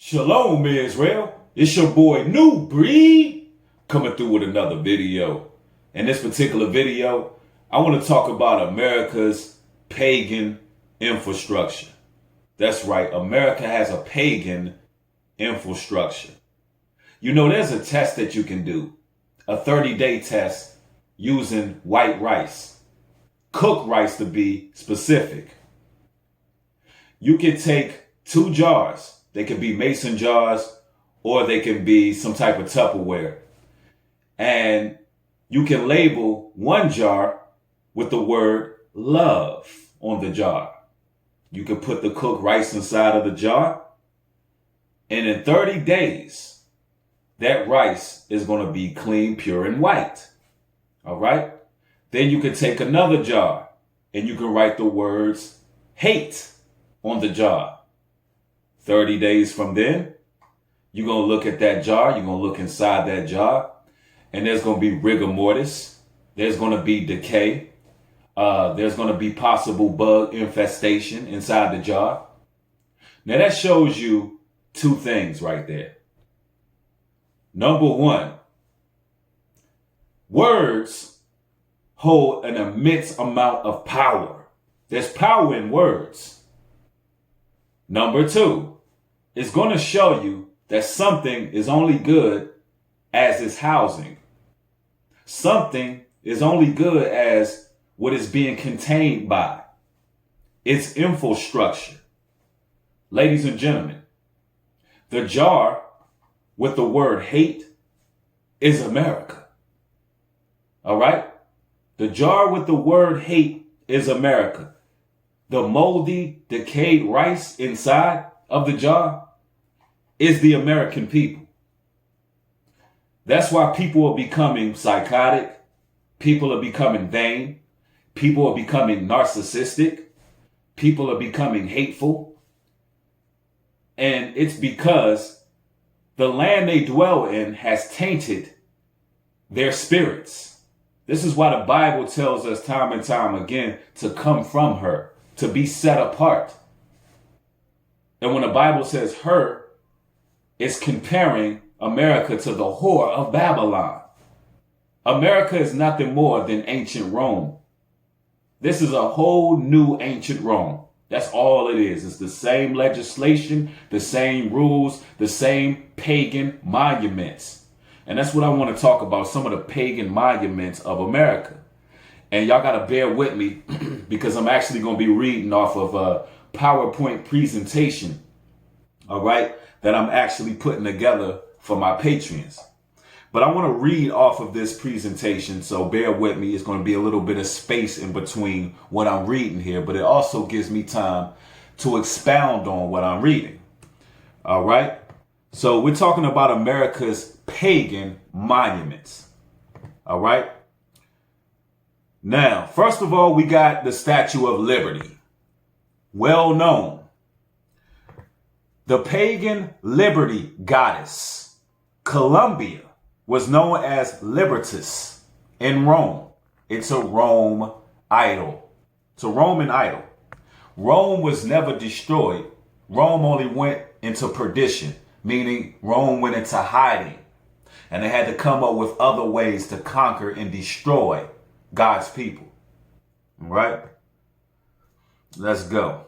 Shalom, Israel. It's your boy New Breed coming through with another video. In this particular video, I want to talk about America's pagan infrastructure. That's right, America has a pagan infrastructure. You know, there's a test that you can do, a 30-day test using white rice, cooked rice to be specific. You can take 2 jars. They can be mason jars or they can be some type of Tupperware. And you can label one jar with the word love on the jar. You can put the cooked rice inside of the jar. And in 30 days, that rice is going to be clean, pure, and white. All right. Then you can take another jar and you can write the words hate on the jar. 30 days from then, you're going to look at that jar. You're going to look inside that jar. And there's going to be rigor mortis. There's going to be decay. There's going to be possible bug infestation inside the jar. Now that shows you 2 things right there. Number 1, words hold an immense amount of power. There's power in words. Number 2, it's going to show you that something is only good as its housing. Something is only good as what is being contained by its infrastructure. Ladies and gentlemen, the jar with the word hate is America. All right? The jar with the word hate is America. The moldy, decayed rice inside of the jar is the American people. That's why people are becoming psychotic. People are becoming vain. People are becoming narcissistic. People are becoming hateful. And it's because the land they dwell in has tainted their spirits. This is why the Bible tells us time and time again to come from her, to be set apart. And when the Bible says her, it's comparing America to the whore of Babylon. America is nothing more than ancient Rome. This is a whole new ancient Rome. That's all it is. It's the same legislation, the same rules, the same pagan monuments. And that's what I want to talk about, some of the pagan monuments of America. And y'all got to bear with me because I'm actually going to be reading off of a PowerPoint presentation, all right, that I'm actually putting together for my Patreons. But I want to read off of this presentation, so bear with me. It's going to be a little bit of space in between what I'm reading here, but it also gives me time to expound on what I'm reading. All right. So we're talking about America's pagan monuments. All right. Now, first of all, we got the Statue of Liberty. Well known. The pagan liberty goddess, Columbia, was known as Libertas in Rome. It's a Rome idol. It's a Roman idol. Rome was never destroyed. Rome only went into perdition, meaning Rome went into hiding. And they had to come up with other ways to conquer and destroy God's people. All right? Let's go.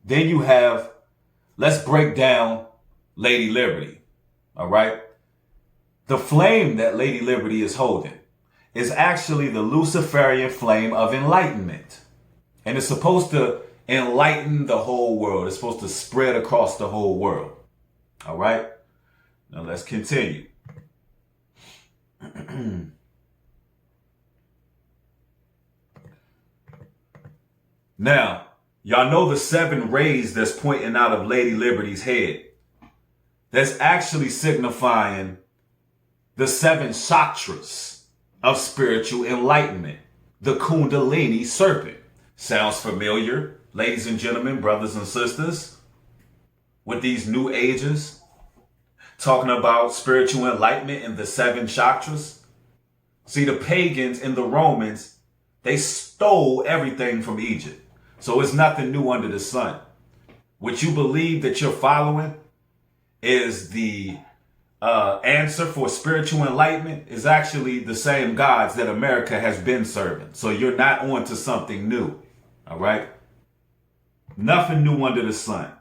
Then you have, let's break down Lady Liberty. All right? The flame that Lady Liberty is holding is actually the Luciferian flame of enlightenment. And it's supposed to enlighten the whole world. It's supposed to spread across the whole world. All right? Now let's continue. Now, y'all know the 7 rays that's pointing out of Lady Liberty's head. That's actually signifying the 7 chakras of spiritual enlightenment. The Kundalini serpent. Sounds familiar, ladies and gentlemen, brothers and sisters, with these new ages, talking about spiritual enlightenment and the 7 chakras. See, the pagans and the Romans, they stole everything from Egypt. So it's nothing new under the sun. what you believe that you're following is the answer for spiritual enlightenment, is actually the same gods that America has been serving. So you're not on to something new. All right. Nothing new under the sun.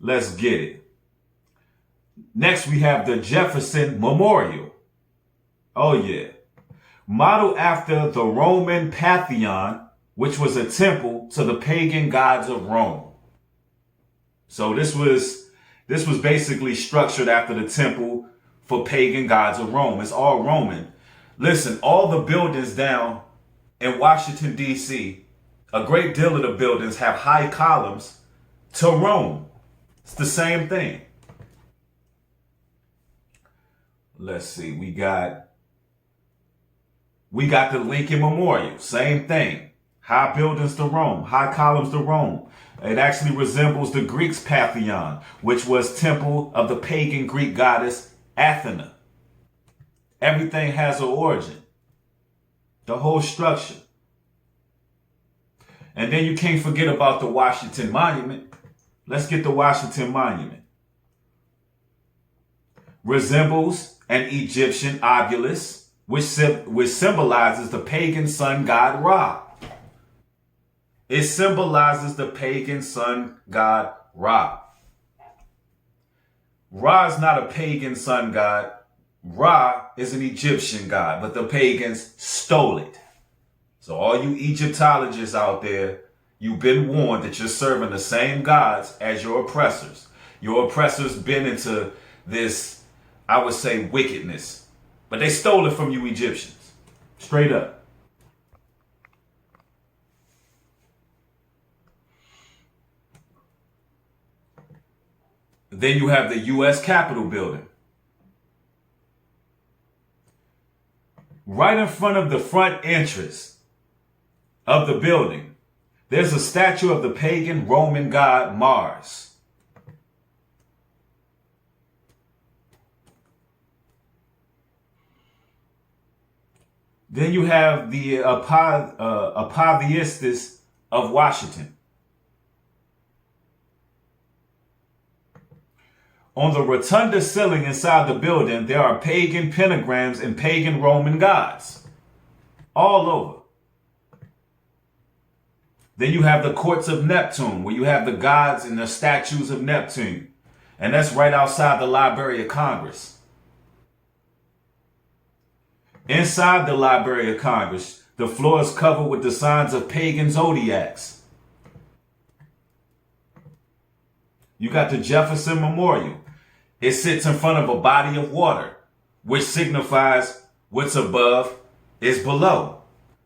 Let's get it. Next, we have the Jefferson Memorial. Oh, yeah. Modeled after the Roman Pantheon, which was a temple to the pagan gods of Rome. So this was basically structured after the temple for pagan gods of Rome. It's all Roman. Listen, all the buildings down in Washington, D.C., a great deal of the buildings have high columns to Rome. It's the same thing. Let's see. We got the Lincoln Memorial. Same thing. High buildings to Rome. High columns to Rome. It actually resembles the Greeks' Pantheon, which was temple of the pagan Greek goddess Athena. Everything has an origin. The whole structure. And then you can't forget about the Washington Monument. Let's get the Washington Monument. Resembles an Egyptian obelisk, which symbolizes the pagan sun god Ra. It symbolizes the pagan sun god Ra. Ra is not a pagan sun god. Ra is an Egyptian god, but the pagans stole it. So all you Egyptologists out there, you've been warned that you're serving the same gods as your oppressors. Your oppressors been into this, I would say, wickedness. But they stole it from you Egyptians. Straight up. Then you have the U.S. Capitol building. Right in front of the front entrance of the building, there's a statue of the pagan Roman god Mars. Then you have the apotheosis of Washington. On the rotunda ceiling inside the building, there are pagan pentagrams and pagan Roman gods all over. Then you have the courts of Neptune, where you have the gods and the statues of Neptune. And that's right outside the Library of Congress. Inside the Library of Congress, the floor is covered with the signs of pagan zodiacs. You got the Jefferson Memorial. It sits in front of a body of water, which signifies what's above is below,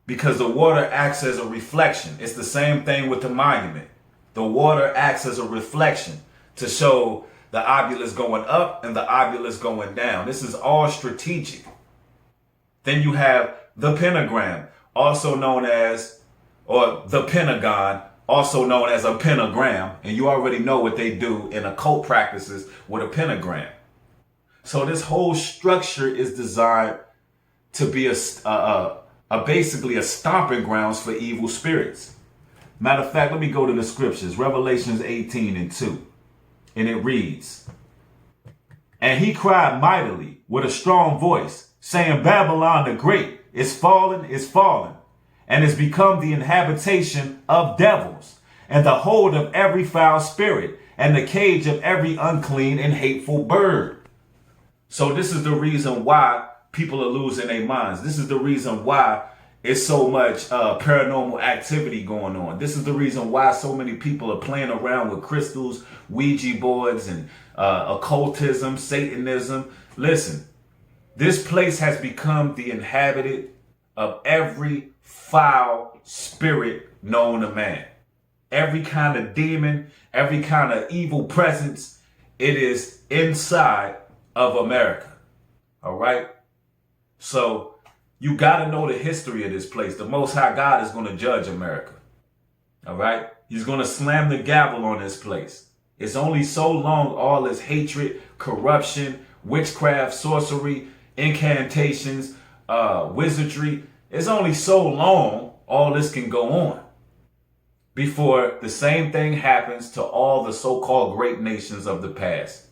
because the water acts as a reflection. It's the same thing with the monument. The water acts as a reflection to show the obelisk going up and the obelisk going down. This is all strategic. Then you have the pentagram, also known as, or the Pentagon, also known as a pentagram. And you already know what they do in occult practices with a pentagram. So this whole structure is designed to be basically a stomping grounds for evil spirits. Matter of fact, let me go to the scriptures. Revelations 18:2. And it reads, "And he cried mightily with a strong voice, saying, Babylon the Great is fallen, and has become the inhabitation of devils, and the hold of every foul spirit, and the cage of every unclean and hateful bird." So this is the reason why people are losing their minds. This is the reason why it's so much paranormal activity going on. This is the reason why so many people are playing around with crystals, Ouija boards, and occultism, Satanism. Listen, this place has become the inhabitant of every foul spirit known to man. Every kind of demon, every kind of evil presence, it is inside of America. All right? So you got to know the history of this place. The Most High God is going to judge America. All right? He's going to slam the gavel on this place. It's only so long all this hatred, corruption, witchcraft, sorcery, incantations, wizardry. It's only so long all this can go on. before the same thing happens to all the so-called great nations of the past.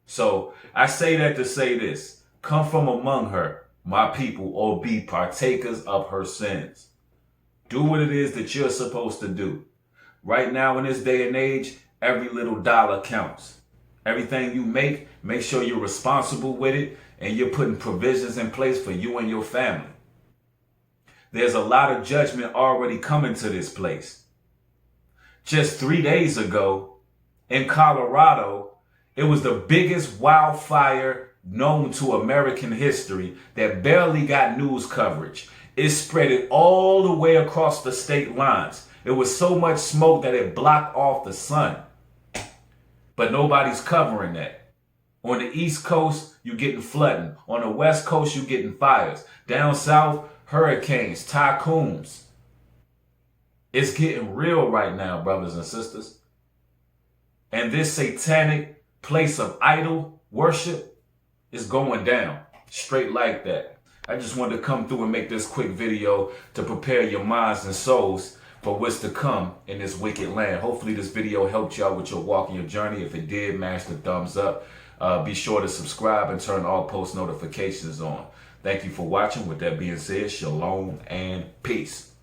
So I say that to say this: come from among her, my people, or be partakers of her sins. Do what it is that you're supposed to do. Right now in this day and age, every little dollar counts. Everything you make sure you're responsible with it and you're putting provisions in place for you and your family. There's a lot of judgment already coming to this place. Just 3 days ago in Colorado, it was the biggest wildfire known to American history that barely got news coverage. It spread it all the way across the state lines. It was so much smoke that it blocked off the sun. But nobody's covering that. On the East Coast, you're getting flooding. On the West Coast, you're getting fires. Down south, hurricanes, typhoons. It's getting real right now, brothers and sisters. And this satanic place of idol worship is going down straight like that. I just wanted to come through and make this quick video to prepare your minds and souls for what's to come in this wicked land. Hopefully this video helped you out with your walk and your journey. If it did, mash the thumbs up. Be sure to subscribe and turn all post notifications on. Thank you for watching. With that being said, shalom and peace.